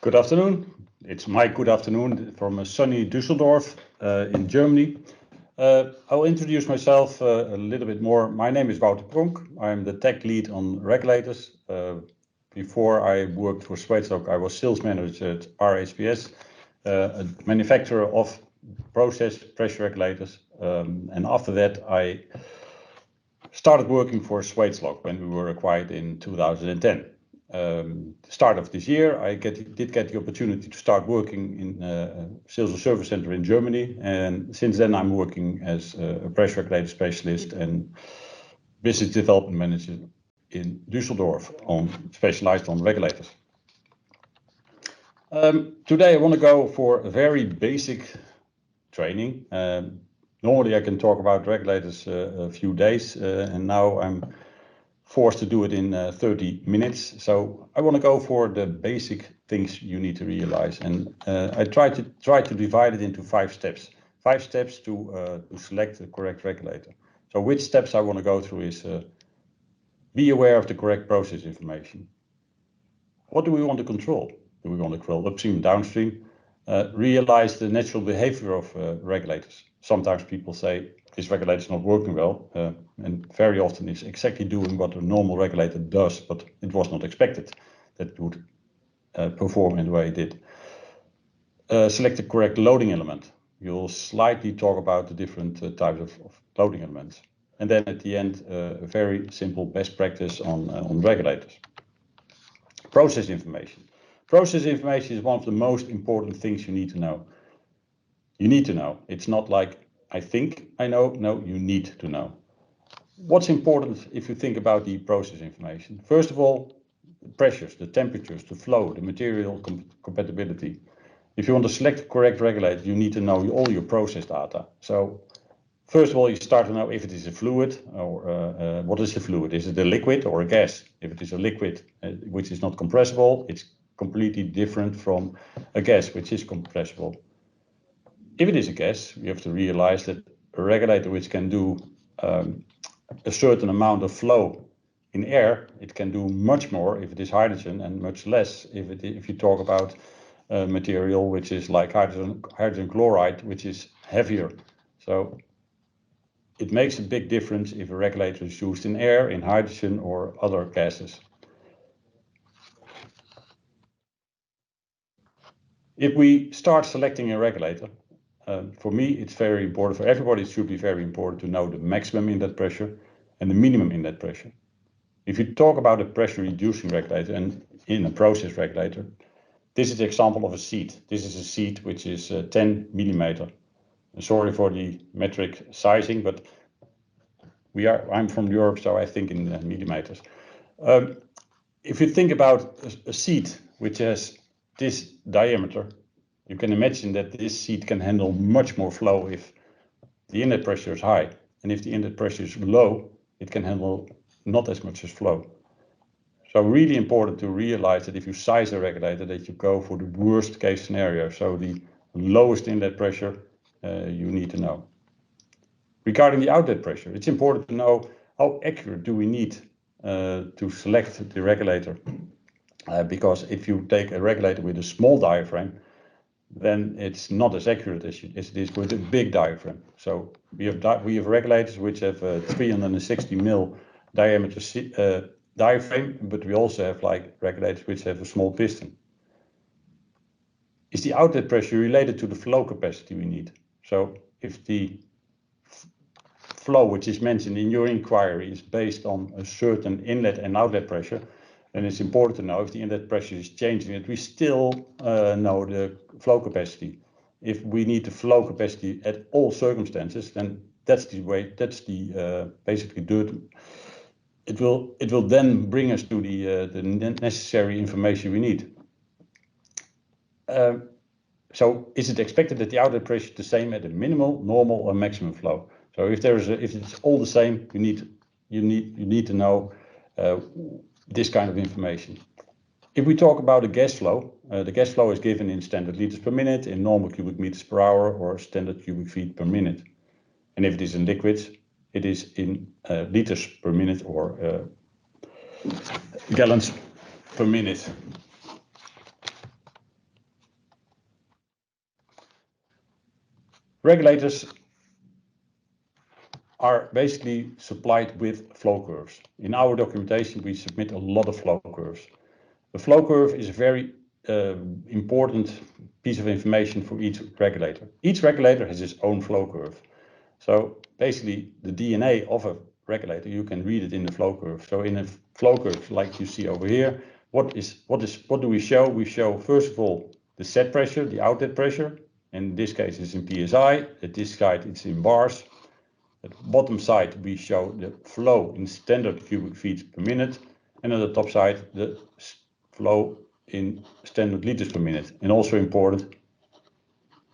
Good afternoon. It's my good afternoon from sunny Düsseldorf in Germany. I'll introduce myself a little bit more. My name is Wouter Pronk. I'm the tech lead on regulators. Before I worked for Sweetstock, I was sales manager at RHPS, a manufacturer of process pressure regulators. And after that, I started working for Sweetstock when we were acquired in 2010. Start of this year, I did get the opportunity to start working in a sales and service center in Germany, and since then I'm working as a pressure regulator specialist and business development manager in Düsseldorf, specialized on regulators. Today I want to go for a very basic training. Normally I can talk about regulators a few days, and now I'm forced to do it in 30 minutes. So I want to go for the basic things you need to realize, and I try to divide it into 5 steps. 5 steps to select the correct regulator. So which steps I want to go through is be aware of the correct process information. What do we want to control? Do we want to control upstream, downstream? Realize the natural behavior of regulators. Sometimes people say this regulator is not working well, and very often it's exactly doing what a normal regulator does, but it was not expected that it would perform in the way it did. Select the correct loading element. You'll slightly talk about the different types of loading elements. And then at the end, a very simple best practice on regulators. Process information. Process information is one of the most important things you need to know. You need to know. It's not like, I think I know. No, you need to know. What's important if you think about the process information? First of all, the pressures, the temperatures, the flow, the material compatibility. If you want to select the correct regulator, you need to know all your process data. So first of all, you start to know if it is a fluid or what is the fluid? Is it a liquid or a gas? If it is a liquid which is not compressible, it's completely different from a gas which is compressible. If it is a gas, you have to realize that a regulator which can do a certain amount of flow in air, it can do much more if it is hydrogen and much less if you talk about material which is like hydrogen chloride, which is heavier. So it makes a big difference if a regulator is used in air, in hydrogen or other gases. If we start selecting a regulator, for me, it's very important, for everybody it should be very important to know the maximum inlet pressure and the minimum inlet pressure. If you talk about a pressure reducing regulator and in a process regulator, this is the example of a seat. This is a seat which is 10 millimeter. Sorry for the metric sizing, but I'm from Europe, so I think in millimeters. If you think about a seat which has this diameter, you can imagine that this seat can handle much more flow if the inlet pressure is high. And if the inlet pressure is low, it can handle not as much as flow. So really important to realize that if you size a regulator, that you go for the worst case scenario. So the lowest inlet pressure you need to know. Regarding the outlet pressure, it's important to know how accurate do we need to select the regulator. Because if you take a regulator with a small diaphragm, then it's not as accurate as it is with a big diaphragm. So we have regulators which have a 360 mil diameter diaphragm, but we also have like regulators which have a small piston. Is the outlet pressure related to the flow capacity we need? So if the flow which is mentioned in your inquiry is based on a certain inlet and outlet pressure, then it's important to know if the inlet pressure is changing, that we still know the flow capacity. If we need the flow capacity at all circumstances, then that's the way, basically it will then bring us to the necessary information we need. So is it expected that the outlet pressure is the same at a minimal, normal or maximum flow? So if it's all the same, you need to know this kind of information. If we talk about a gas flow, the gas flow is given in standard liters per minute, in normal cubic meters per hour, or standard cubic feet per minute. And if it is in liquids, it is in liters per minute or gallons per minute. Regulators are basically supplied with flow curves. In our documentation, we submit a lot of flow curves. The flow curve is a very important piece of information for each regulator. Each regulator has its own flow curve. So basically, the DNA of a regulator, you can read it in the flow curve. So in a flow curve, like you see over here, what do we show? We show, first of all, the set pressure, the outlet pressure. In this case, it's in PSI. At this side, it's in bars. At the bottom side, we show the flow in standard cubic feet per minute. And on the top side, the flow in standard liters per minute. And also important,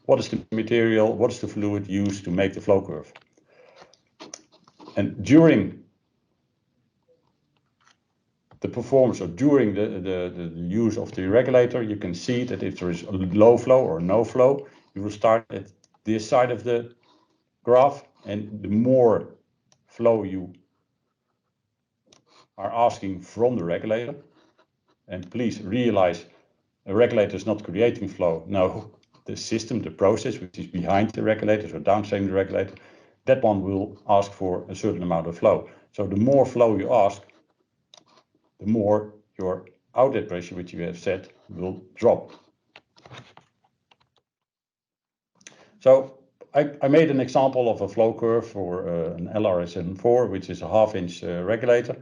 what is the material, what is the fluid used to make the flow curve? And during the performance or during the use of the regulator, you can see that if there is a low flow or no flow, you will start at this side of the graph, and the more flow you are asking from the regulator, and please realize a regulator is not creating flow. No, the system, the process which is behind the regulator or downstream the regulator, that one will ask for a certain amount of flow. So the more flow you ask, the more your outlet pressure, which you have set, will drop. So I made an example of a flow curve for an LRSM4, which is a half-inch regulator.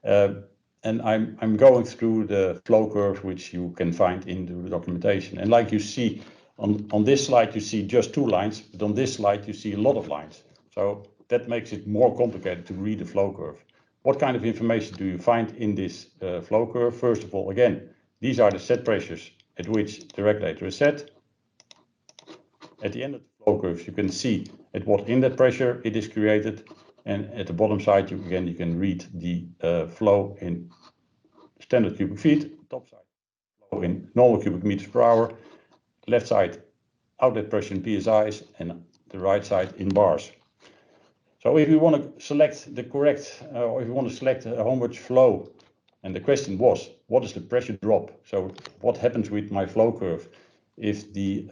And I'm going through the flow curve which you can find in the documentation. And like you see on this slide, you see just 2 lines, but on this slide you see a lot of lines. So that makes it more complicated to read the flow curve. What kind of information do you find in this flow curve? First of all, again, these are the set pressures at which the regulator is set. At the end of the flow curve, you can see at what inlet pressure it is created. And at the bottom side, you can read the flow in standard cubic feet, top side flow in normal cubic meters per hour, left side outlet pressure in PSIs, and the right side in bars. So if you want to select the correct, or if you want to select how much flow, and the question was, what is the pressure drop? So what happens with my flow curve if the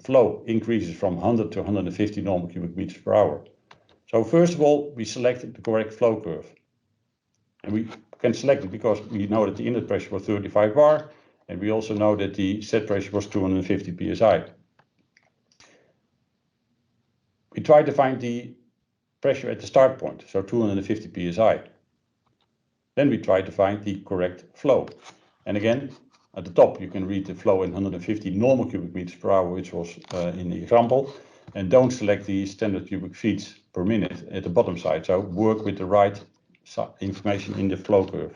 flow increases from 100 to 150 normal cubic meters per hour? So first of all, we selected the correct flow curve. And we can select it because we know that the inlet pressure was 35 bar, and we also know that the set pressure was 250 psi. We tried to find the pressure at the start point, so 250 psi. Then we tried to find the correct flow. And again, at the top you can read the flow in 150 normal cubic meters per hour, which was in the example. And don't select the standard cubic feet per minute at the bottom side. So work with the right information in the flow curve.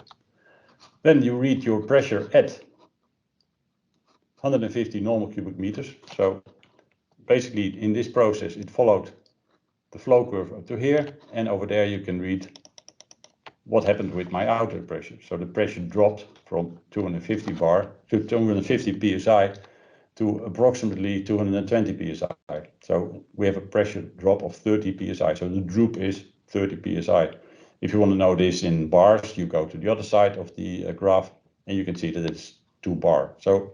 Then you read your pressure at 150 normal cubic meters. So basically in this process it followed the flow curve up to here, and over there you can read what happened with my outlet pressure. So the pressure dropped from 250 bar to 250 psi to approximately 220 psi. So we have a pressure drop of 30 psi. So the droop is 30 psi. If you want to know this in bars, you go to the other side of the graph, and you can see that it's 2 bar. So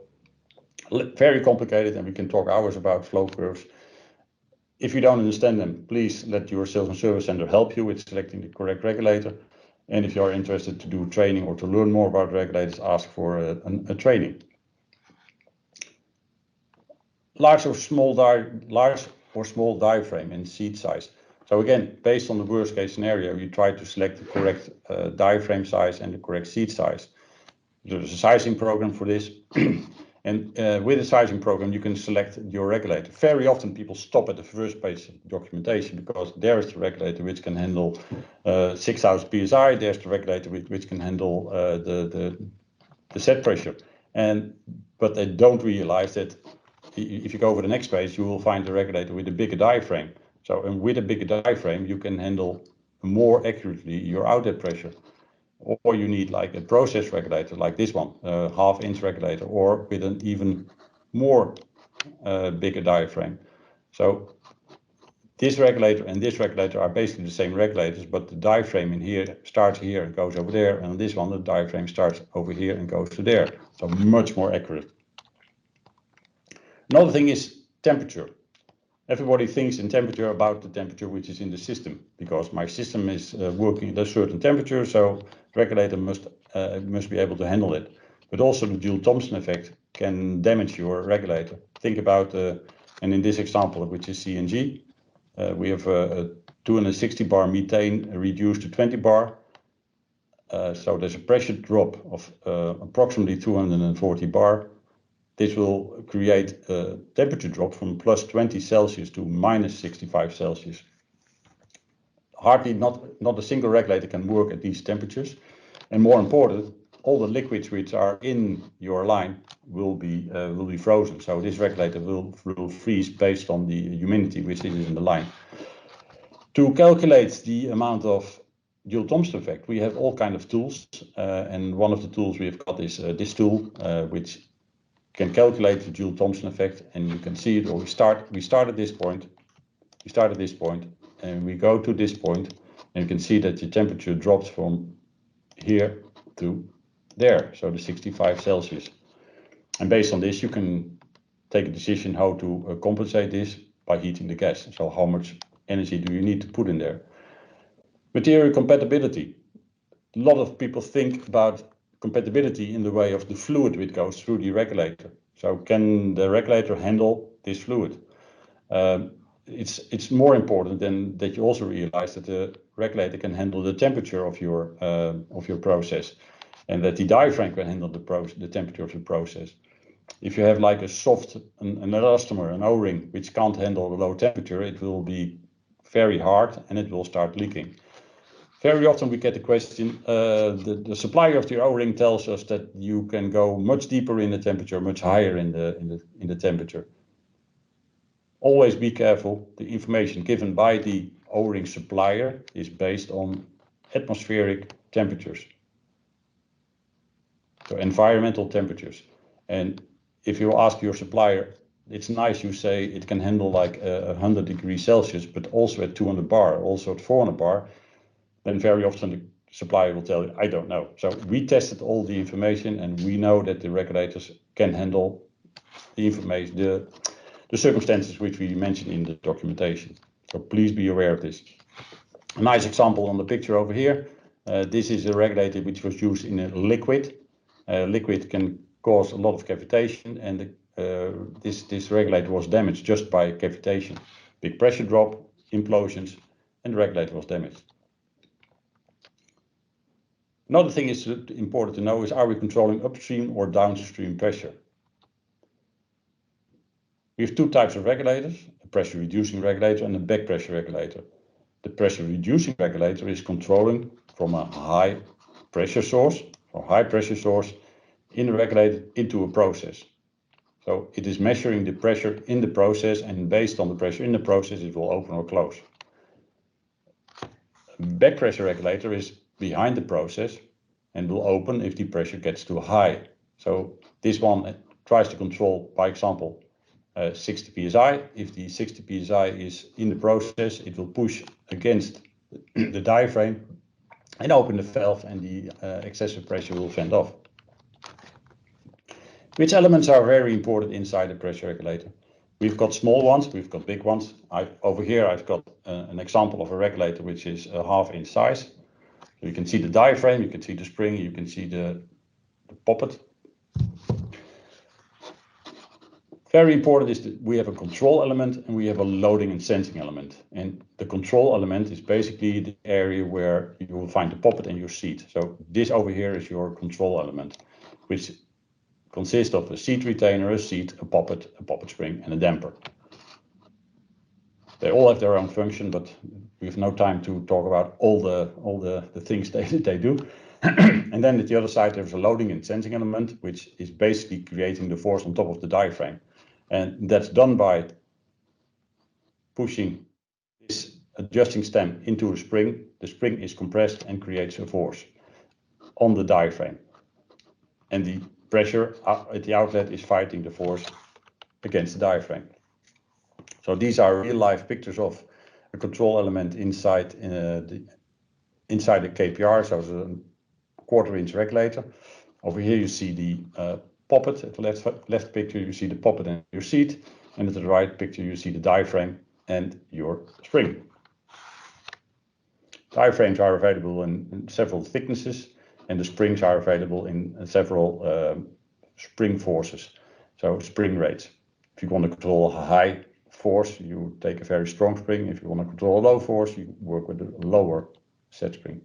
very complicated, and we can talk hours about flow curves. If you don't understand them, please let your sales and service center help you with selecting the correct regulator. And if you are interested to do training or to learn more about regulators, ask for a training. Large or small diaphragm and seat size. So again, based on the worst case scenario, you try to select the correct diaphragm size and the correct seat size. There's a sizing program for this. And with a sizing program, you can select your regulator. Very often people stop at the first page of documentation because there is the regulator which can handle 6,000 psi. There's the regulator which can handle the set pressure. But they don't realize that if you go over the next page, you will find the regulator with a bigger diaphragm. So, and with a bigger diaphragm, you can handle more accurately your outlet pressure. Or you need like a process regulator like this one, a half-inch regulator, or with an even more bigger diaphragm. So this regulator and this regulator are basically the same regulators, but the diaphragm in here starts here and goes over there, and on this one the diaphragm starts over here and goes to there. So much more accurate. Another thing is temperature. Everybody thinks in temperature about the temperature which is in the system, because my system is working at a certain temperature, so the regulator must be able to handle it. But also the Joule-Thomson effect can damage your regulator. Think about, and in this example, which is CNG, we have a 260 bar methane reduced to 20 bar. So there's a pressure drop of approximately 240 bar. This will create a temperature drop from plus 20 Celsius to minus 65 Celsius. Hardly not a single regulator can work at these temperatures. And more important, all the liquids which are in your line will be frozen. So this regulator will freeze based on the humidity which is in the line. To calculate the amount of Joule-Thomson effect, we have all kinds of tools. And one of the tools we have got is this tool, which can calculate the Joule-Thomson effect, and you can see it. Or we start at this point, and we go to this point, and you can see that the temperature drops from here to there, so the 65 Celsius. And based on this, you can take a decision how to compensate this by heating the gas. So how much energy do you need to put in there? Material compatibility. A lot of people think about compatibility in the way of the fluid which goes through the regulator. So can the regulator handle this fluid? It's more important than that you also realize that the regulator can handle the temperature of your process, and that the diaphragm can handle the temperature of the process. If you have like a soft, an elastomer, an O-ring, which can't handle the low temperature, it will be very hard and it will start leaking. Very often we get the question, the supplier of the O-ring tells us that you can go much deeper in the temperature, much higher in the temperature. Always be careful. The information given by the O-ring supplier is based on atmospheric temperatures, so environmental temperatures. And if you ask your supplier, it's nice you say it can handle like 100 degrees Celsius, but also at 200 bar, also at 400 bar, then very often the supplier will tell you, I don't know. So we tested all the information, and we know that the regulators can handle the information, the circumstances which we mentioned in the documentation. So please be aware of this. A nice example on the picture over here. This is a regulator which was used in a liquid. Liquid can cause a lot of cavitation, and this regulator was damaged just by cavitation. Big pressure drop, implosions, and the regulator was damaged. Another thing is important to know is, are we controlling upstream or downstream pressure? We have two types of regulators, a pressure reducing regulator and a back pressure regulator. The pressure reducing regulator is controlling from a high pressure source in the regulator into a process. So it is measuring the pressure in the process, and based on the pressure in the process, it will open or close. Back pressure regulator is behind the process and will open if the pressure gets too high. So this one tries to control, by example, 60 psi. If the 60 psi is in the process, it will push against the diaphragm and open the valve, and the excessive pressure will fend off. Which elements are very important inside the pressure regulator? We've got small ones, we've got big ones. Over here I've got an example of a regulator which is a ½ inch size. So you can see the diaphragm, you can see the spring, you can see the poppet. Very important is that we have a control element and we have a loading and sensing element. And the control element is basically the area where you will find the poppet and your seat. So this over here is your control element, which consists of a seat retainer, a seat, a poppet spring, and a damper. They all have their own function, but we have no time to talk about all the things they do. And then at the other side, there's a loading and sensing element, which is basically creating the force on top of the diaphragm. And that's done by pushing this adjusting stem into the spring. The spring is compressed and creates a force on the diaphragm. And the pressure at the outlet is fighting the force against the diaphragm. So these are real life pictures of a control element inside the KPR, so it's a ½ inch regulator. Over here you see the poppet. At the left picture you see the poppet and your seat. and at the right picture you see the diaphragm and your spring. Diaphragms are available in several thicknesses, and the springs are available in several spring forces, so spring rates. If you want to control a high force, you take a very strong spring. If you want to control a low force, you work with a lower set spring.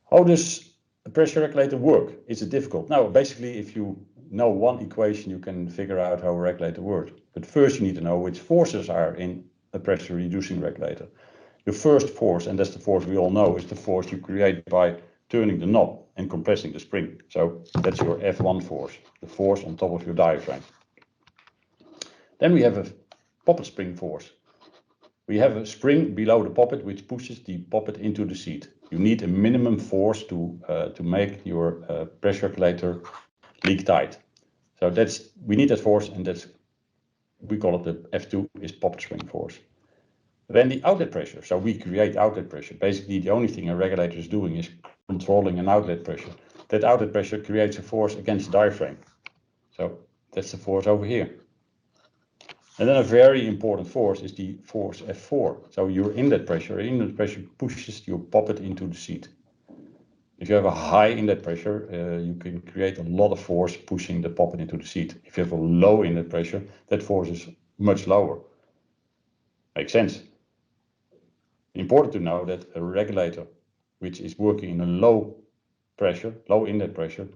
How does a pressure regulator work? Is it difficult? No, basically if you know one equation you can figure out how a regulator works. But first you need to know which forces are in a pressure reducing regulator. Your first force, and that's the force we all know, is the force you create by turning the knob and compressing the spring. So that's your F1 force, the force on top of your diaphragm. Then we have a poppet spring force. We have a spring below the poppet which pushes the poppet into the seat. You need a minimum force to make your pressure regulator leak tight. So we need that force, and we call it the F2 is poppet spring force. Then the outlet pressure. So we create outlet pressure. Basically, the only thing a regulator is doing is controlling an outlet pressure. That outlet pressure creates a force against the diaphragm. So that's the force over here. And then a very important force is the force F4. So your inlet pressure pushes your poppet into the seat. If you have a high inlet pressure, you can create a lot of force pushing the poppet into the seat. If you have a low inlet pressure, that force is much lower. Makes sense. Important to know that a regulator which is working in a low inlet pressure,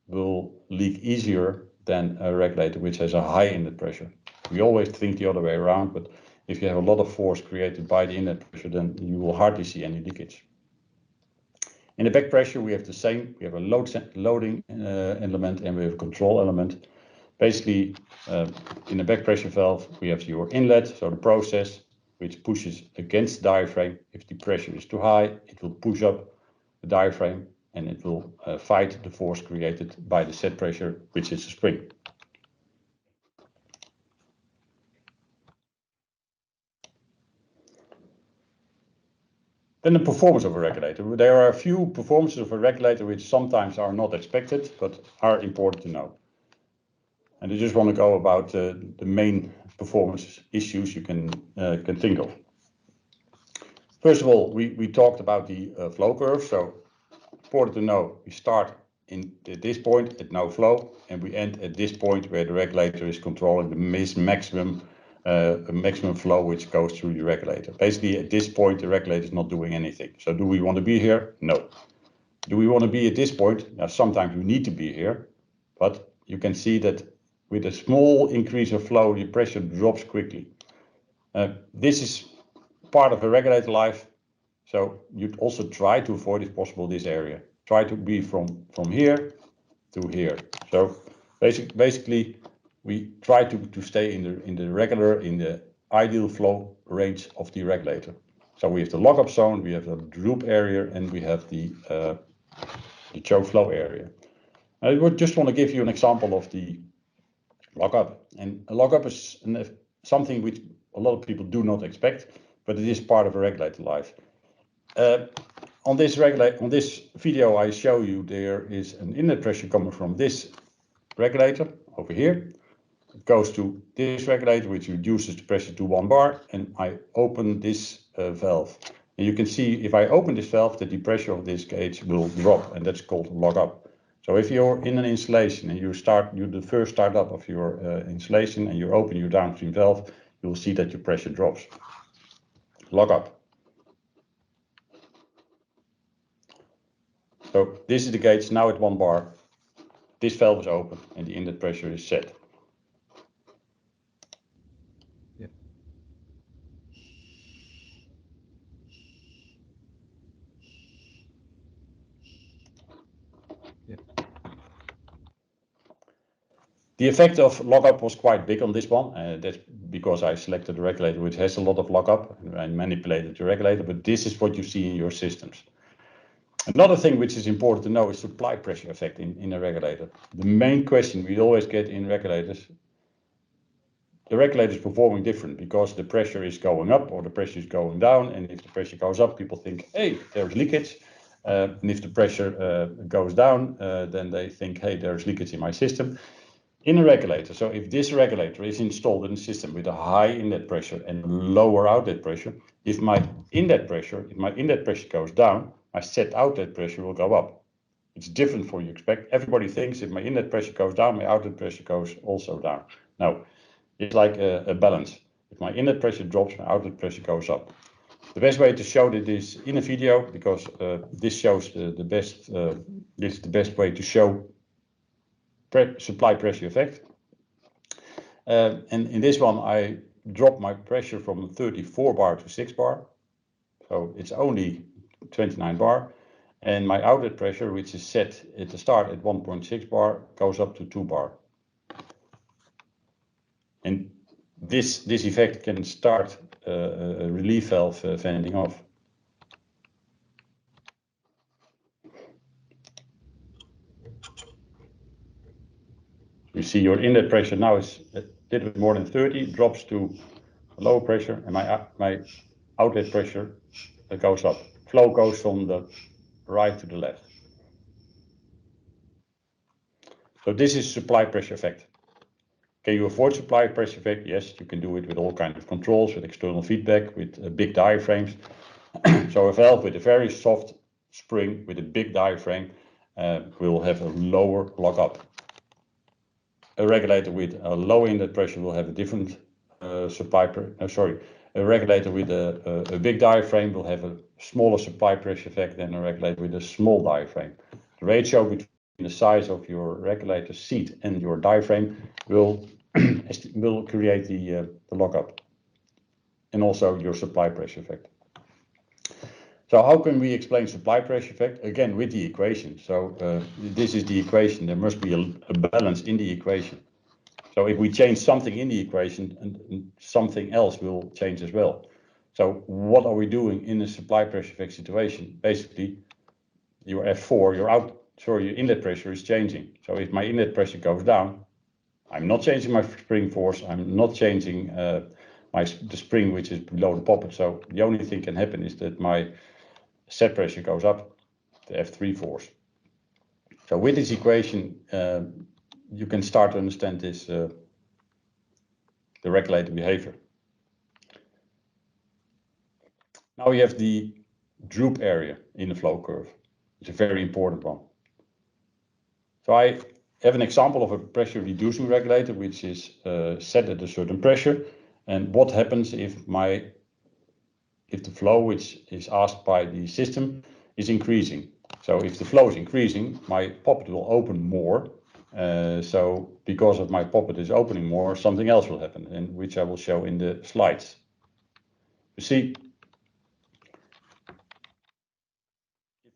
will leak easier than a regulator which has a high inlet pressure. We always think the other way around, but if you have a lot of force created by the inlet pressure, then you will hardly see any leakage. In the back pressure, we have the same. We have a loading element and we have a control element. Basically, in the back pressure valve, we have your inlet, so the process, which pushes against the diaphragm. If the pressure is too high, it will push up the diaphragm and it will fight the force created by the set pressure, which is the spring. Then the performance of a regulator. There are a few performances of a regulator which sometimes are not expected, but are important to know. And I just want to go about the main performance issues you can think of. First of all, we talked about the flow curve. So important to know, we start at this point at no flow, and we end at this point where the regulator is controlling the maximum flow which goes through the regulator. Basically, at this point, the regulator is not doing anything. So do we want to be here? No. Do we want to be at this point? Now, sometimes we need to be here, but you can see that with a small increase of flow, the pressure drops quickly. This is part of a regulator life, so you'd also try to avoid, if possible, this area. Try to be from here to here. So basically, we try to stay in the ideal flow range of the regulator. So we have the lockup zone, we have the droop area, and we have the choke flow area. I would just want to give you an example of the lockup. And a lockup is something which a lot of people do not expect, but it is part of a regulator life. On this video I show you there is an inlet pressure coming from this regulator over here. It goes to this regulator which reduces the pressure to 1 bar, and I open this valve. And you can see if I open this valve that the pressure of this gauge will drop, and that's called lockup. So if you're in an installation and you the first startup of your installation and you open your downstream valve, you will see that your pressure drops. Lockup. So this is the gauge now at 1 bar. This valve is open and the inlet pressure is set. Yeah. Yeah. The effect of lockup was quite big on this one. That's because I selected a regulator which has a lot of lockup and manipulated the regulator, but this is what you see in your systems. Another thing which is important to know is supply pressure effect in a regulator. The main question we always get in regulators, the regulator is performing different because the pressure is going up or the pressure is going down, and if the pressure goes up, people think, hey, there's leakage. And if the pressure goes down, then they think, hey, there's leakage in my system. In a regulator, so if this regulator is installed in a system with a high inlet pressure and lower outlet pressure, if my inlet pressure goes down, my set outlet pressure will go up. It's different for you expect. Everybody thinks if my inlet pressure goes down, my outlet pressure goes also down. No, it's like a balance. If my inlet pressure drops, my outlet pressure goes up. The best way to show that is in a video, because this shows the best. This is the best way to show supply pressure effect. And in this one, I dropped my pressure from 34 bar to 6 bar. So it's only 29 bar. And my outlet pressure, which is set at the start at 1.6 bar, goes up to 2 bar. And this effect can start a relief valve venting off. You see your inlet pressure now is a little bit more than 30, drops to low pressure, and my outlet pressure goes up. Flow goes from the right to the left. So this is supply pressure effect. Can you avoid supply pressure effect? Yes, you can do it with all kinds of controls, with external feedback, with big diaphragms. So a valve with a very soft spring with a big diaphragm will have a lower lockup. A regulator with a low inlet pressure will have a different a regulator with a big diaphragm will have a smaller supply pressure effect than a regulator with a small diaphragm. The ratio between the size of your regulator seat and your diaphragm will create the lockup and also your supply pressure effect. So how can we explain supply pressure effect? Again, with the equation. So this is the equation. There must be a balance in the equation. So if we change something in the equation, and something else will change as well. So what are we doing in a supply pressure effect situation? Basically, your F4, your inlet pressure is changing. So if my inlet pressure goes down, I'm not changing my spring force. I'm not changing the spring which is below the poppet. So the only thing can happen is that my set pressure goes up, the F3 force. So with this equation, you can start to understand this, the regulator behavior. Now we have the droop area in the flow curve. It's a very important one. So I have an example of a pressure reducing regulator which is set at a certain pressure. And what happens if the flow which is asked by the system is increasing? So if the flow is increasing, my poppet will open more. So because of my poppet is opening more, something else will happen, and which I will show in the slides. You see,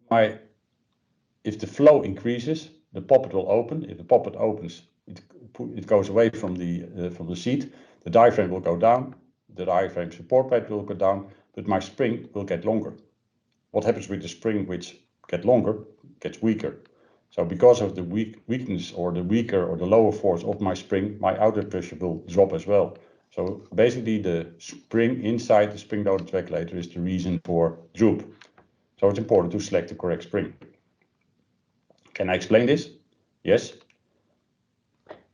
if the flow increases, the poppet will open. If the poppet opens, it goes away from the seat. The diaphragm will go down. The diaphragm support plate will go down, but my spring will get longer. What happens with the spring which gets longer, gets weaker. So because of the weakness or the weaker or the lower force of my spring, my outlet pressure will drop as well. So basically the spring inside the spring-loaded regulator is the reason for droop. So it's important to select the correct spring. Can I explain this? Yes.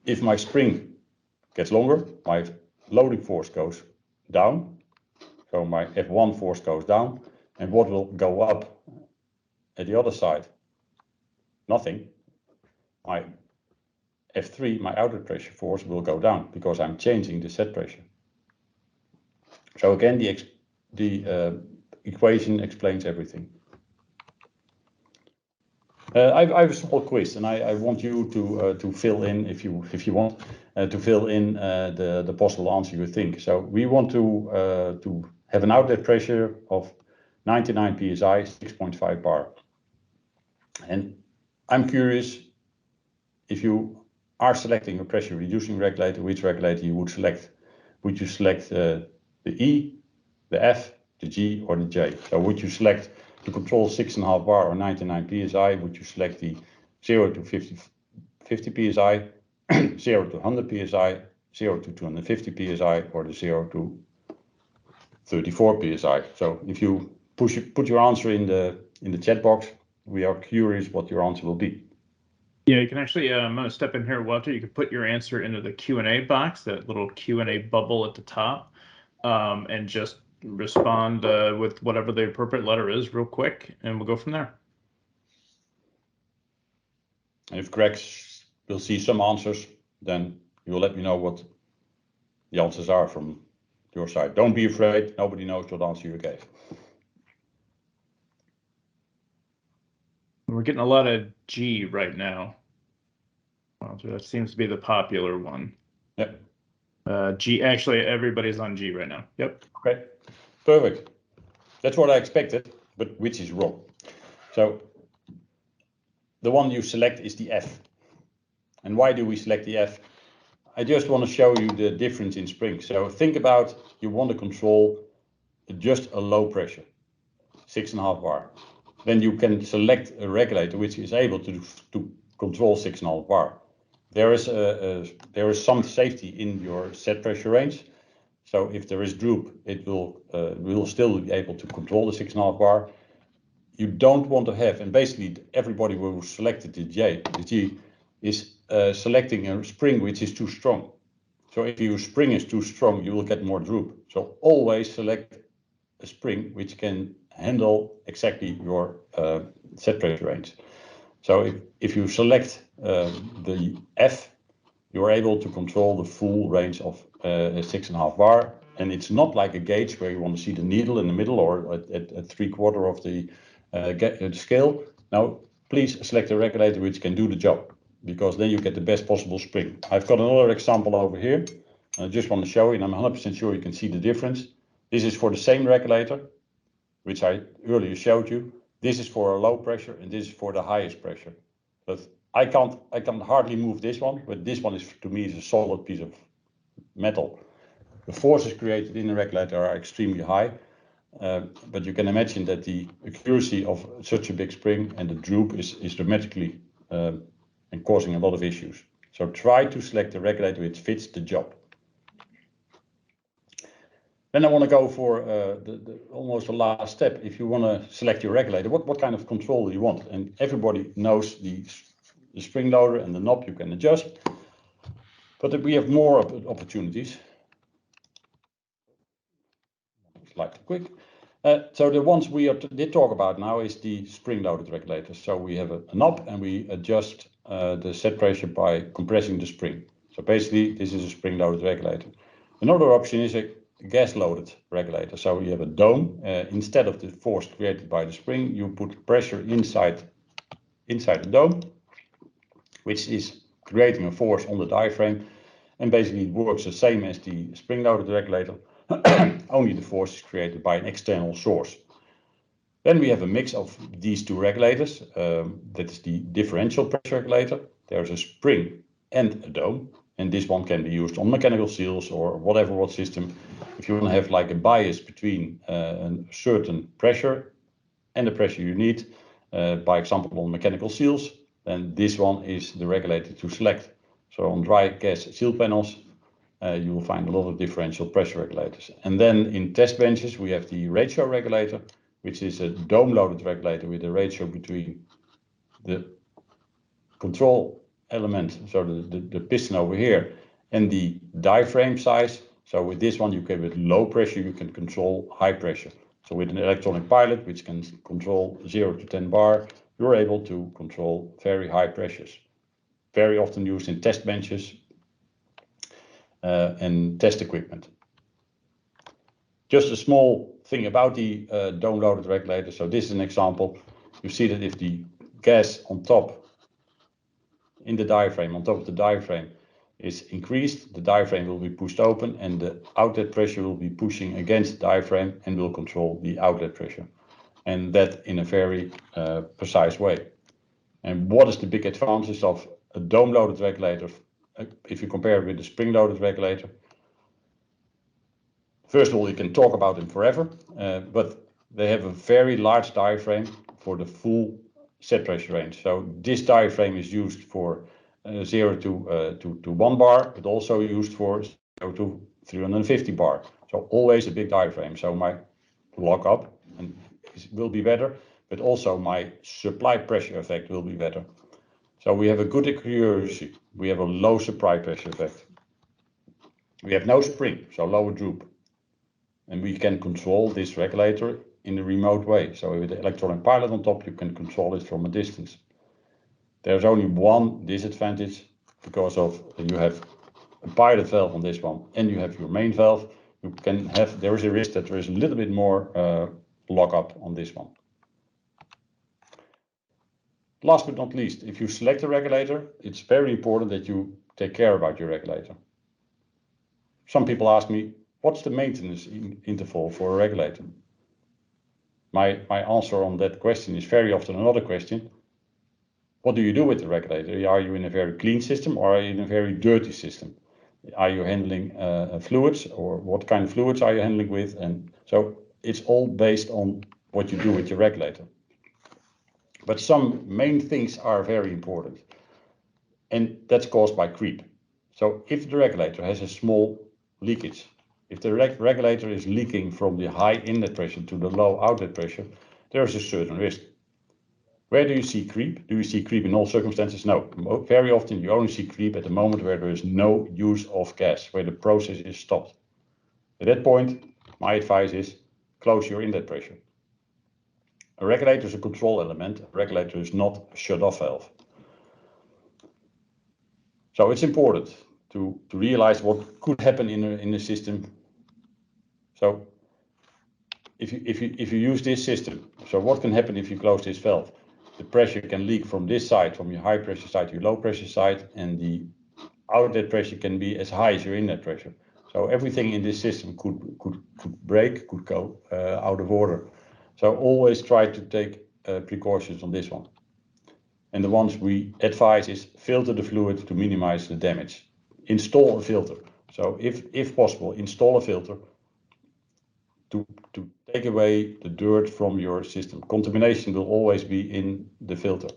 If my spring gets longer, my loading force goes down. So my F1 force goes down. And what will go up at the other side? Nothing. My F3, my outlet pressure force will go down because I'm changing the set pressure. So again, the equation explains everything. I have a small quiz, and I want you to fill in if you want to fill in the possible answer you think. So we want to have an outlet pressure of 99 psi, 6.5 bar. And I'm curious, if you are selecting a pressure reducing regulator, which regulator you would select? Would you select the E, the F, the G, or the J? So would you select to control 6.5 bar or 99 psi? Would you select the 0 to 50 psi, 0 to 100 psi, 0 to 250 psi, or the 0 to 34 psi? So if you put your answer in the chat box, we are curious what your answer will be. Yeah, you can actually, I'm going to step in here, Walter. You can put your answer into the Q&A box, that little Q&A bubble at the top, and just respond with whatever the appropriate letter is real quick, and we'll go from there. And if Greg will see some answers, then you will let me know what the answers are from your side. Don't be afraid. Nobody knows what answer you gave. We're getting a lot of G right now. Walter, that seems to be the popular one. Yep. G, actually, everybody's on G right now. Yep. Okay, perfect. That's what I expected, but which is wrong. So the one you select is the F. And why do we select the F? I just want to show you the difference in spring. So think about you want to control just a low pressure, 6.5 bar. Then you can select a regulator which is able to control 6.5 bar. There is some safety in your set pressure range. So if there is droop, it will still be able to control the 6.5 bar. You don't want to have, and basically everybody who selected the G is selecting a spring which is too strong. So if your spring is too strong, you will get more droop. So always select a spring which can handle exactly your set pressure range. So if you select the F, you're able to control the full range of 6.5 bar. And it's not like a gauge where you want to see the needle in the middle or at 3/4 of the scale. Now, please select a regulator which can do the job, because then you get the best possible spring. I've got another example over here. I just want to show you, and I'm 100% sure you can see the difference. This is for the same regulator, which I earlier showed you. This is for a low pressure, and this is for the highest pressure. But I can hardly move this one, but this one is, to me, is a solid piece of metal. The forces created in the regulator are extremely high, but you can imagine that the accuracy of such a big spring and the droop is dramatically and causing a lot of issues. So try to select a regulator which fits the job. Then I want to go for almost the last step. If you want to select your regulator, what kind of control do you want? And everybody knows the spring loader and the knob you can adjust. But we have more opportunities. Slightly quick. So the ones we did talk about now is the spring-loaded regulator. So we have a knob and we adjust the set pressure by compressing the spring. So basically, this is a spring-loaded regulator. Another option is a gas-loaded regulator. So you have a dome. Instead of the force created by the spring, you put pressure inside the dome, which is creating a force on the diaphragm. And basically, it works the same as the spring-loaded regulator. Only the force is created by an external source. Then we have a mix of these two regulators. That is the differential pressure regulator. There's a spring and a dome, and this one can be used on mechanical seals or whatever system. If you want to have like a bias between a certain pressure and the pressure you need, by example on mechanical seals, then this one is the regulator to select. So on dry gas seal panels, you will find a lot of differential pressure regulators. And then in test benches, we have the ratio regulator, which is a dome-loaded regulator with a ratio between the control element, so the piston over here, and the diaphragm size. So with this one, with low pressure, you can control high pressure. So with an electronic pilot, which can control 0 to 10 bar, you're able to control very high pressures. Very often used in test benches, and test equipment. Just a small thing about the dome-loaded regulator. So this is an example. You see that if the gas on top in the diaphragm, on top of the diaphragm, is increased, the diaphragm will be pushed open and the outlet pressure will be pushing against the diaphragm and will control the outlet pressure. And that in a very precise way. And what is the big advantage of a dome-loaded regulator if you compare it with the spring-loaded regulator? First of all, you can talk about them forever, but they have a very large diaphragm for the full set pressure range. So this diaphragm is used for 0 to 1 bar, but also used for 0 to 350 bar. So always a big diaphragm. So my lockup will be better, but also my supply pressure effect will be better. So we have a good accuracy. We have a low supply pressure effect. We have no spring, so lower droop. And we can control this regulator in a remote way. So with the electronic pilot on top, you can control it from a distance. There's only one disadvantage because of you have a pilot valve on this one and you have your main valve. You can have, there is a risk that there is a little bit more lockup on this one. Last but not least, if you select a regulator, it's very important that you take care about your regulator. Some people ask me, what's the maintenance interval for a regulator? My answer on that question is very often another question. What do you do with the regulator? Are you in a very clean system or are you in a very dirty system? Are you handling fluids, or what kind of fluids are you handling with? And so it's all based on what you do with your regulator. But some main things are very important, and that's caused by creep. So if the regulator has a small leakage, if the regulator is leaking from the high inlet pressure to the low outlet pressure, there is a certain risk. Where do you see creep? Do you see creep in all circumstances? No. Very often you only see creep at the moment where there is no use of gas, where the process is stopped. At that point, my advice is close your inlet pressure. A regulator is a control element. A regulator is not a shut-off valve. So it's important to realize what could happen in a system. So if you use this system, so what can happen if you close this valve? The pressure can leak from this side, from your high pressure side to your low pressure side, and the outlet pressure can be as high as your inlet pressure. So everything in this system could break, could go out of order. So always try to take precautions on this one. And the ones we advise is filter the fluid to minimize the damage. Install a filter. So if possible, install a filter to take away the dirt from your system. Contamination will always be in the filter.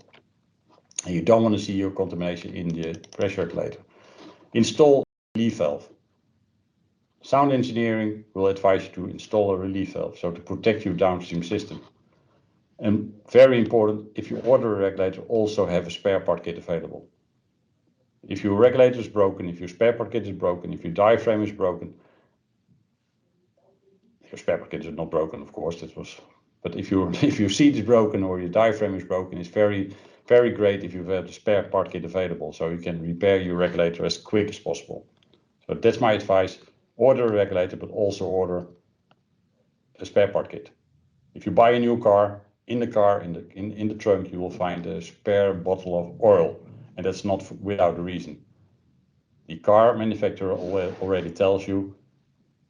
And you don't want to see your contamination in the pressure regulator. Install a relief valve. Sound engineering will advise you to install a relief valve, so to protect your downstream system. And very important, if you order a regulator, also have a spare part kit available. If your regulator is broken, if your spare part kit is broken, if your diaphragm is broken, your spare part kit is not broken, of course, but if your seat is broken or your diaphragm is broken, it's very great if you have the spare part kit available, so you can repair your regulator as quick as possible. So that's my advice. Order a regulator, but also order a spare part kit. If you buy a new car, in the trunk, you will find a spare bottle of oil, and that's not without a reason. The car manufacturer already tells you,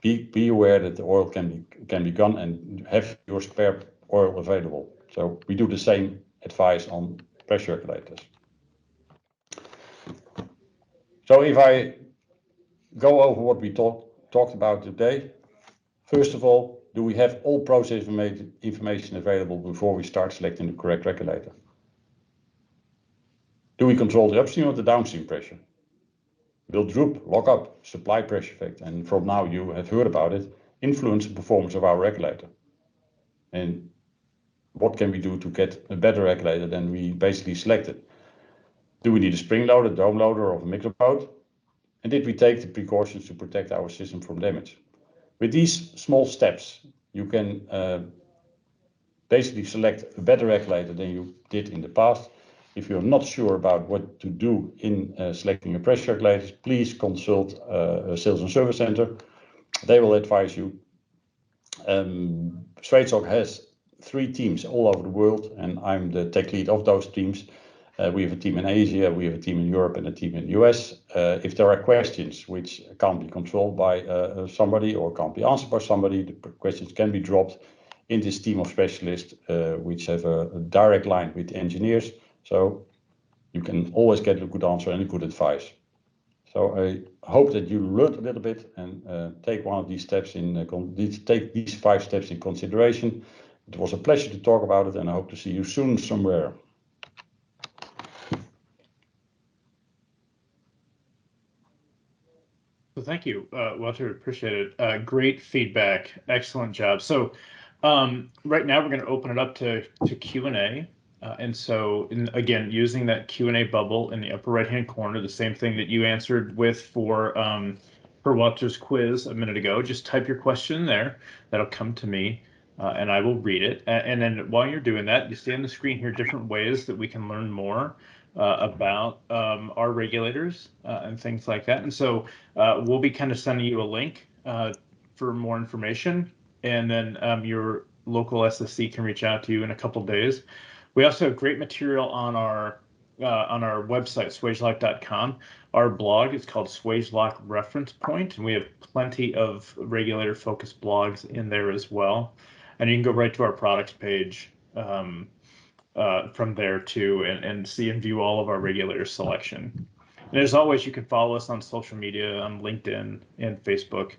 be aware that the oil can be gone and have your spare oil available. So we do the same advice on pressure regulators. So if I go over what we talked about today, first of all, do we have all process information available before we start selecting the correct regulator? Do we control the upstream or the downstream pressure? Will droop, lock up, supply pressure effect, and from now you have heard about it, influence the performance of our regulator? And what can we do to get a better regulator than we basically selected? Do we need a spring loader, dome loader, or a micropout? And did we take the precautions to protect our system from damage? With these small steps, you can basically select a better regulator than you did in the past. If you're not sure about what to do in selecting a pressure regulator, please consult a sales and service center. They will advise you. Schweizog has 3 teams all over the world, and I'm the tech lead of those teams. We have a team in Asia, we have a team in Europe, and a team in the US. If there are questions which can't be controlled by somebody or can't be answered by somebody, the questions can be dropped in this team of specialists, which have a direct line with the engineers. So you can always get a good answer and a good advice. So I hope that you learned a little bit and take one of these steps take these 5 steps in consideration. It was a pleasure to talk about it, and I hope to see you soon somewhere. So thank you, Walter. Appreciate it. Great feedback. Excellent job. So right now we're going to open it up to Q&A. And so, again, using that Q&A bubble in the upper right-hand corner, the same thing that you answered with for Walter's quiz a minute ago, just type your question in there. That'll come to me, and I will read it. And then while you're doing that, you see on the screen here different ways that we can learn more about our regulators and things like that. And so we'll be kind of sending you a link for more information, and then your local SSC can reach out to you in a couple of days. We also have great material on our website, swagelok.com. Our blog is called Swagelok Reference Point, and we have plenty of regulator-focused blogs in there as well. And you can go right to our products page from there too, and see and view all of our regulator selection. And as always, you can follow us on social media, on LinkedIn and Facebook,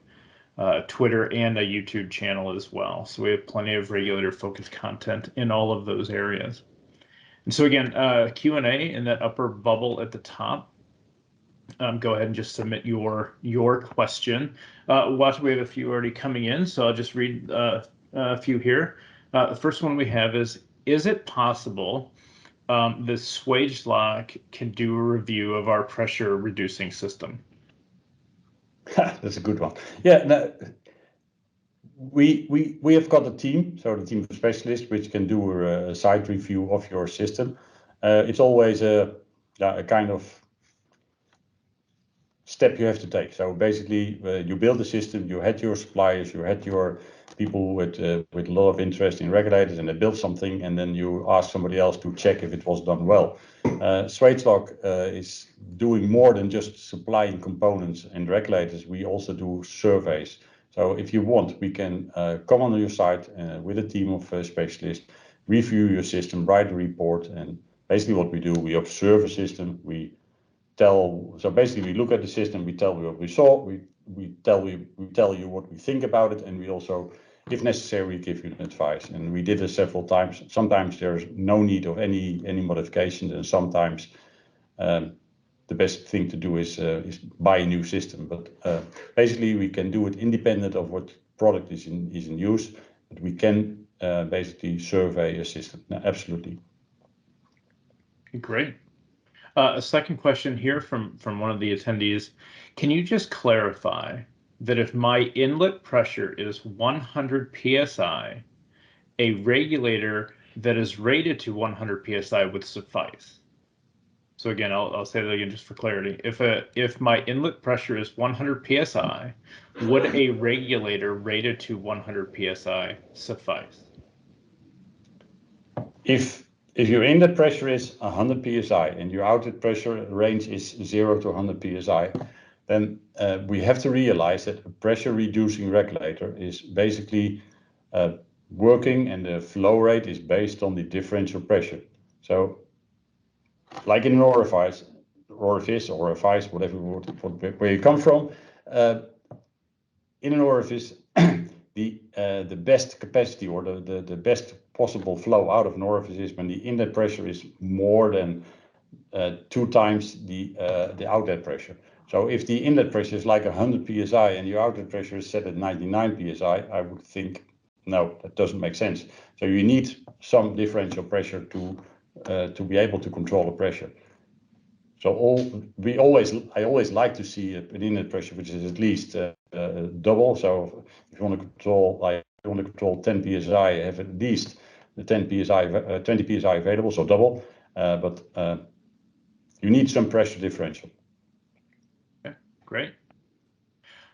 Twitter, and a YouTube channel as well. So we have plenty of regulator-focused content in all of those areas. And so again, Q&A in that upper bubble at the top. Go ahead and just submit your question. Watch, we have a few already coming in, so I'll just read a few here. The first one we have is it possible that Swagelok can do a review of our pressure reducing system? That's a good one. Yeah, no, we have got a team, so the team of specialists, which can do a site review of your system. It's always a kind of step you have to take. So basically, you build a system, you had your suppliers, you had your people with a lot of interest in regulators, and they built something, and then you ask somebody else to check if it was done well. Swagelok is doing more than just supplying components and regulators. We also do surveys. So if you want, we can come on your site with a team of specialists, review your system, write a report, and basically what we do, we observe a system, so basically we look at the system, we tell you what we saw, we tell you what we think about it, and we also, if necessary, we give you advice. And we did this several times. Sometimes there's no need of any modifications, and sometimes the best thing to do is buy a new system. But basically we can do it independent of what product is in use, but we can basically survey a system. No, absolutely. Great. A second question here from one of the attendees. Can you just clarify that if my inlet pressure is 100 psi, a regulator that is rated to 100 psi would suffice? So again, I'll say that again just for clarity. If my inlet pressure is 100 psi, would a regulator rated to 100 psi suffice? If your inlet pressure is 100 psi and your outlet pressure range is 0 to 100 psi, then we have to realize that a pressure reducing regulator is basically working, and the flow rate is based on the differential pressure. So like in an orifice, whatever where you come from, in an orifice, the best capacity or the best possible flow out of an orifice is when the inlet pressure is more than 2 times the outlet pressure. So if the inlet pressure is like 100 psi and your outlet pressure is set at 99 psi, I would think, no, that doesn't make sense. So you need some differential pressure to be able to control the pressure. So I always like to see an inlet pressure which is at least double. So if you want to control 10 psi, have at least the 10 psi, 20 psi available, so double. But you need some pressure differential. Okay, great.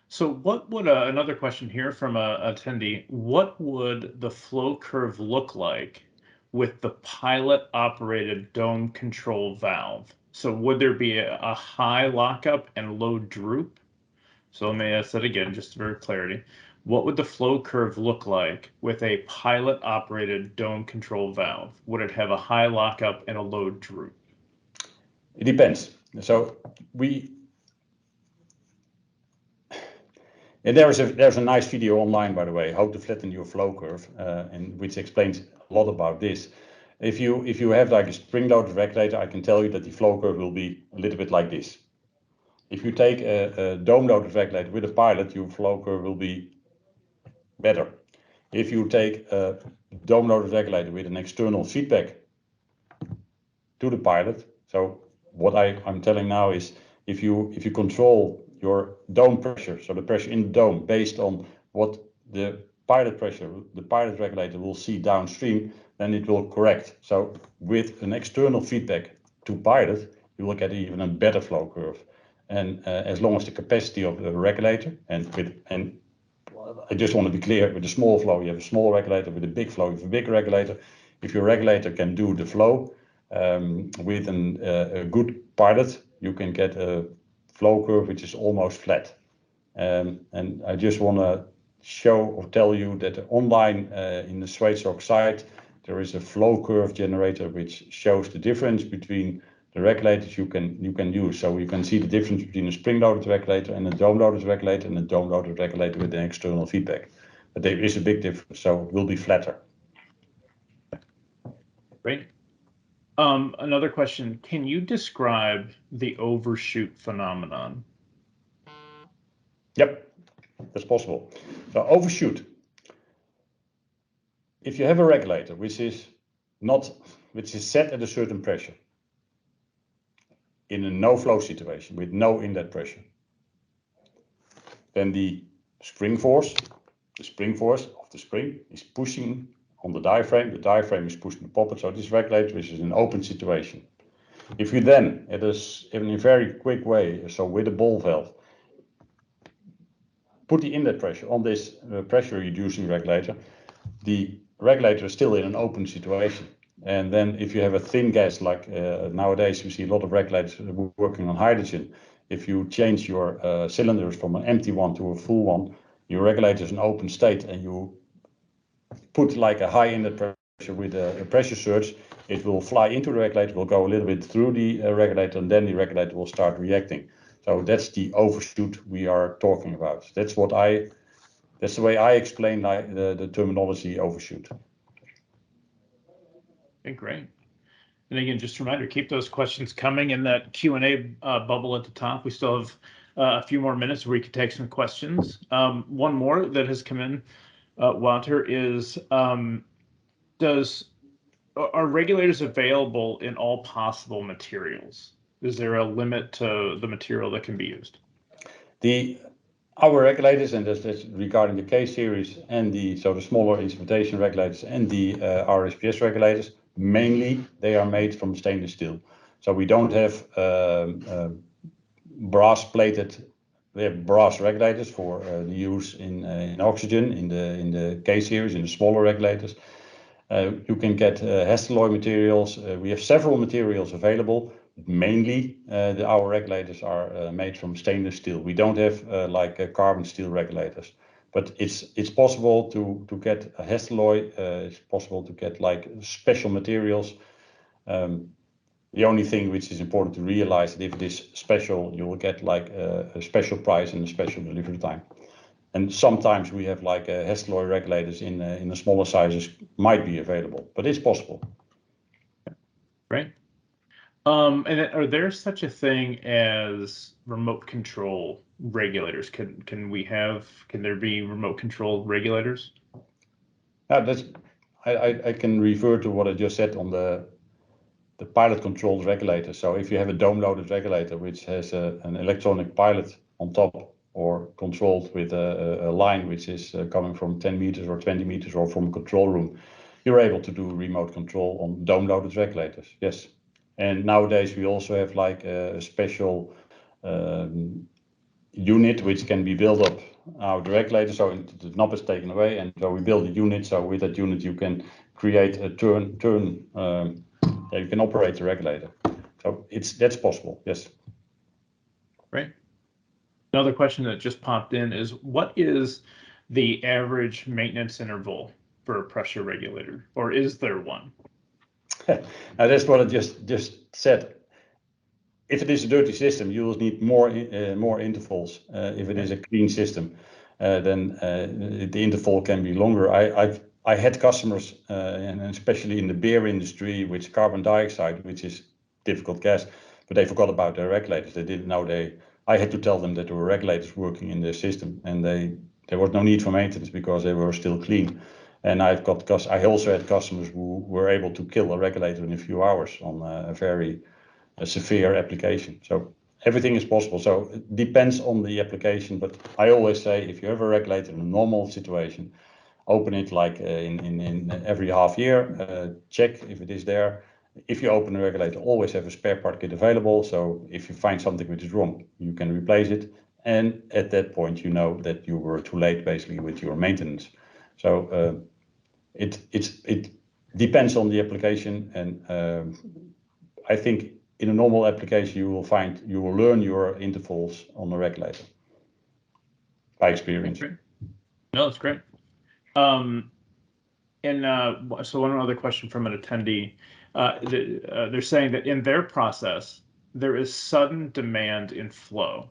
So what would another question here from a attendee? What would the flow curve look like with the pilot operated dome control valve? So would there be a high lockup and low droop? So let me ask that again, just for clarity. What would the flow curve look like with a pilot operated dome control valve? Would it have a high lockup and a low droop? It depends. So there's a nice video online, by the way, how to flatten your flow curve, and which explains a lot about this. If you have like a spring-loaded regulator, I can tell you that the flow curve will be a little bit like this. If you take a dome-loaded regulator with a pilot, your flow curve will be better. If you take a dome-loaded regulator with an external feedback to the pilot. So what I'm telling now is if you control your dome pressure, so the pressure in the dome based on what the pilot pressure, the pilot regulator will see downstream, then it will correct. So with an external feedback to pilot, you will get even a better flow curve. And as long as the capacity of the regulator and I just want to be clear, with a small flow, you have a small regulator. With a big flow, you have a big regulator. If your regulator can do the flow with a good pilot, you can get a flow curve which is almost flat. And I just want to show or tell you that online in the Schweizerhoek site, there is a flow curve generator which shows the difference between the regulators you can use. So you can see the difference between a spring-loaded regulator and a dome-loaded regulator and a dome-loaded regulator with an external feedback. But there is a big difference, so it will be flatter. Great. Another question, can you describe the overshoot phenomenon? Yep, that's possible. So overshoot. If you have a regulator which is set at a certain pressure, in a no-flow situation with no inlet pressure, then the spring force of the spring is pushing on the diaphragm is pushing the poppet, so this regulator is in an open situation. If you then, in a very quick way, so with a ball valve, put the inlet pressure on this pressure reducing regulator, the regulator is still in an open situation. And then if you have a thin gas, like nowadays you see a lot of regulators working on hydrogen, if you change your cylinders from an empty one to a full one, your regulator is an open state and you put like a high inlet pressure with a pressure surge, it will fly into the regulator, will go a little bit through the regulator, and then the regulator will start reacting. So that's the overshoot we are talking about. That's the way I explain the terminology overshoot. Okay, great. And again, just a reminder, keep those questions coming in that Q&A bubble at the top. We still have a few more minutes where we can take some questions. One more that has come in, Walter, is are regulators available in all possible materials? Is there a limit to the material that can be used? Our regulators, and that's regarding the K series and the smaller instrumentation regulators and the RSPS regulators, mainly they are made from stainless steel. So we don't have brass plated. We have brass regulators for the use in oxygen in the K series, in the smaller regulators. You can get Hastelloy materials. We have several materials available. Mainly, our regulators are made from stainless steel. We don't have carbon steel regulators, but it's possible to get a Hastelloy. It's possible to get like special materials. The only thing which is important to realize that if it is special, you will get like a special price and a special delivery time. And sometimes we have like Hastelloy regulators in the smaller sizes might be available, but it's possible. Right. And are there such a thing as remote control regulators? Can there be remote control regulators? I can refer to what I just said on the pilot controlled regulator. So if you have a dome loaded regulator which has an electronic pilot on top or controlled with a line which is coming from 10 meters or 20 meters or from a control room, you're able to do remote control on dome loaded regulators. Yes. And nowadays we also have like a special unit which can be built up out the regulator, so the knob is taken away, and so we build a unit. So with that unit you can create a you can operate the regulator. So that's possible. Yes. Right. Another question that just popped in is, what is the average maintenance interval for a pressure regulator, or is there one? Now that's what I just said. If it is a dirty system, you will need more intervals. If it is a clean system, then the interval can be longer. I had customers, and especially in the beer industry, with carbon dioxide, which is difficult gas, but they forgot about their regulators. They didn't know I had to tell them that there were regulators working in their system, and there was no need for maintenance because they were still clean. And because I also had customers who were able to kill a regulator in a few hours on a very severe application. So everything is possible. So it depends on the application, but I always say if you have a regulator in a normal situation, open it like in every half year, check if it is there. If you open a regulator, always have a spare part kit available. So if you find something which is wrong, you can replace it. And at that point, you know that you were too late basically with your maintenance. So it depends on the application, and I think in a normal application you will learn your intervals on the regulator by experience. Okay. No, that's great. So one other question from an attendee. They're saying that in their process, there is sudden demand in flow.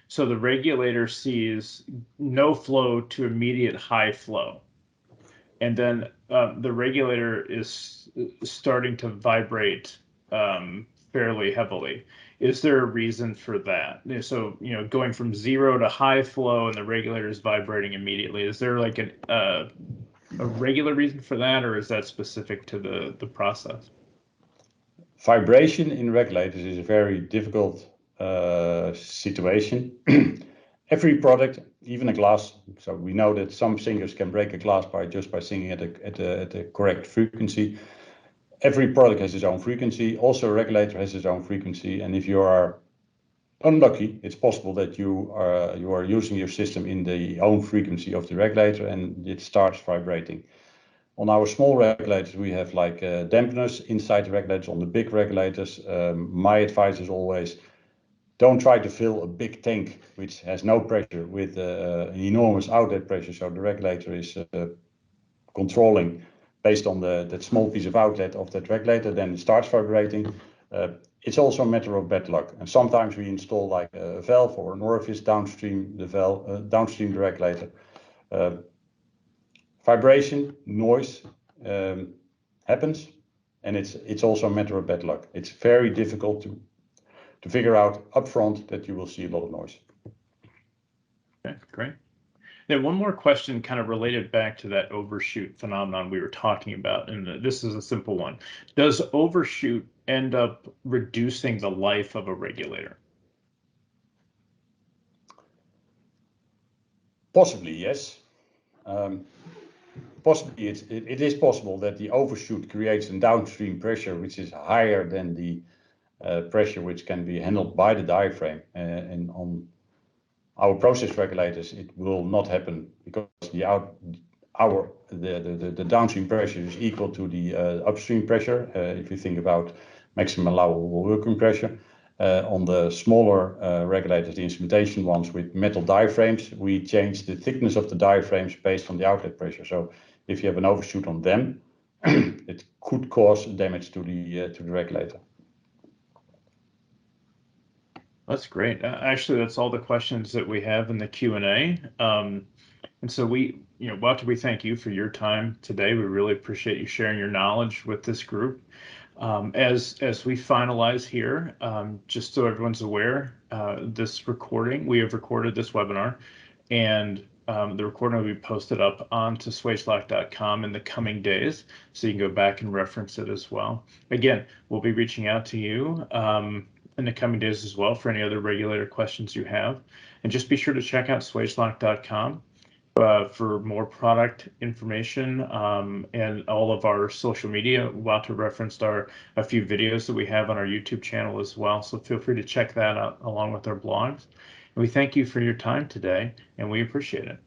So the regulator sees no flow to immediate high flow. And then the regulator is starting to vibrate fairly heavily. Is there a reason for that? So, going from 0 to high flow and the regulator is vibrating immediately, is there like a regular reason for that, or is that specific to the process? Vibration in regulators is a very difficult situation. Every product, even a glass, so we know that some singers can break a glass just by singing at a correct frequency. Every product has its own frequency. Also, a regulator has its own frequency, and if you are unlucky, it's possible that you are using your system in the own frequency of the regulator and it starts vibrating. On our small regulators, we have like dampeners inside the regulators. On the big regulators, my advice is always don't try to fill a big tank which has no pressure with an enormous outlet pressure. So the regulator is controlling based on that small piece of outlet of that regulator, then it starts vibrating. It's also a matter of bad luck. And sometimes we install like a valve or an orifice downstream the regulator. Vibration, noise happens, and it's also a matter of bad luck. It's very difficult to figure out upfront that you will see a lot of noise. Okay, great. Now, one more question kind of related back to that overshoot phenomenon we were talking about, and this is a simple one. Does overshoot end up reducing the life of a regulator? Possibly, yes. Possibly, it is possible that the overshoot creates a downstream pressure which is higher than the pressure which can be handled by the diaphragm. And on our process regulators, it will not happen because the downstream pressure is equal to the upstream pressure. If you think about maximum allowable working pressure. On the smaller regulators, the instrumentation ones with metal diaphragms, we change the thickness of the diaphragms based on the outlet pressure. So if you have an overshoot on them, it could cause damage to the regulator. That's great. Actually, that's all the questions that we have in the Q&A. And so Walter, we thank you for your time today. We really appreciate you sharing your knowledge with this group. As we finalize here, just so everyone's aware, we have recorded this webinar, and the recording will be posted up onto swagelock.com in the coming days, so you can go back and reference it as well. Again, we'll be reaching out to you in the coming days as well for any other regulator questions you have. And just be sure to check out swagelock.com for more product information and all of our social media. Walter referenced a few videos that we have on our YouTube channel as well. So feel free to check that out along with our blogs. And we thank you for your time today, and we appreciate it.